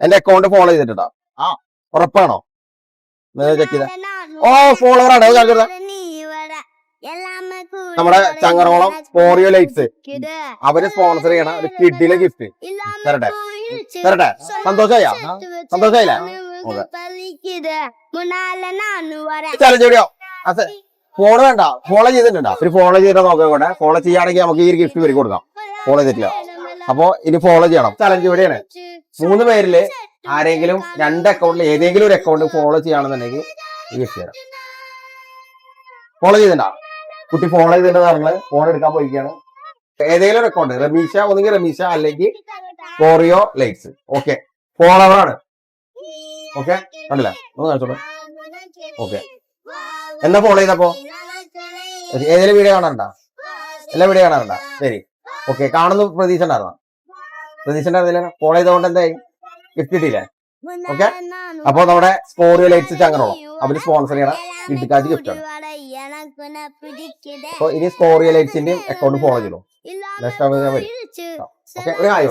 എന്റെ account follow ചെയ്തിട്ടുണ്ടോ? ഉറപ്പാണോ? ചെക്ക് ചെയ്ത ഫോളോവർ ആണ് കാണിച്ചത്. നമ്മുടെ ചങ്ങറോളം ഫോറിയോ ലൈറ്റ്സ് അവര് സ്പോൺസർ ചെയ്യണ ഒരു കിഡിലെ ഗിഫ്റ്റ് തരട്ടെ. സന്തോഷായ? സന്തോഷായില്ലേ? ചലഞ്ച് വീഡിയോ ഫോളോ വേണ്ട, ഫോളോ ചെയ്തിട്ടുണ്ടോ? ഒരു ഫോളോ ചെയ്തിട്ട് നോക്കിക്കോട്ടെ. ഫോളോ ചെയ്യുകയാണെങ്കിൽ നമുക്ക് ഈ ഗിഫ്റ്റ് വരി കൊടുക്കാം. ഫോളോ ചെയ്തിട്ടില്ല. അപ്പൊ ഇനി ഫോളോ ചെയ്യണം. ചലഞ്ച് വീഡിയോയാണ്. 3 പേരില് ആരെങ്കിലും 2 അക്കൗണ്ടിൽ ഏതെങ്കിലും ഒരു അക്കൗണ്ട് ഫോളോ ചെയ്യുകയാണെന്നുണ്ടെങ്കിൽ ഈ ഗിഫ്റ്റ് തരാം. ഫോളോ ചെയ്തിട്ടുണ്ടോ? കുട്ടി ഫോളോ ചെയ്തിട്ട് നിങ്ങള് ഫോൺ എടുക്കാൻ പോയിരിക്കുകയാണ്. ഏതെങ്കിലും ഒരു അക്കൗണ്ട് റമീഷ, ഒന്നുകിൽ റമീഷ അല്ലെങ്കിൽ ഫോറിയോ ലൈറ്റ്സ്. ഓക്കെ, ഫോളോവർ ആണ്. ഓക്കെ, കണ്ടില്ല? ഒന്ന് കാണിച്ചോളൂ. ഓക്കെ, എന്താ ഫോളോ ചെയ്തപ്പോ? ഏതെങ്കിലും വീഡിയോ കാണാറുണ്ടോ? എല്ലാ വീഡിയോ കാണാറുണ്ടോ? ശരി, ഓക്കെ. കാണുന്ന പ്രതീക്ഷ ഉണ്ടായിരുന്നോ? പ്രതീക്ഷ ഉണ്ടായിരുന്നില്ല. ഫോളോ ചെയ്തതുകൊണ്ട് എന്തായി? ഗിഫ്റ്റ് കിട്ടിയില്ലേ? ഓക്കെ, അപ്പൊ നമ്മുടെ ഫോറിയോ ലൈറ്റ്സ് ചങ്ങറോളം അവര് സ്പോൺസർ ചെയ്യണ കിട്ടിക്കാറ്റ് ഗിഫ്റ്റ് ആണ്. അപ്പൊ ഇനി ഫോറിയോ ലൈറ്റ്സിന്റെ അക്കൗണ്ട് ഫോളോ ചെയ്തു. നെക്സ്റ്റ് ഓക്കെ, ഒരു ഹായ്.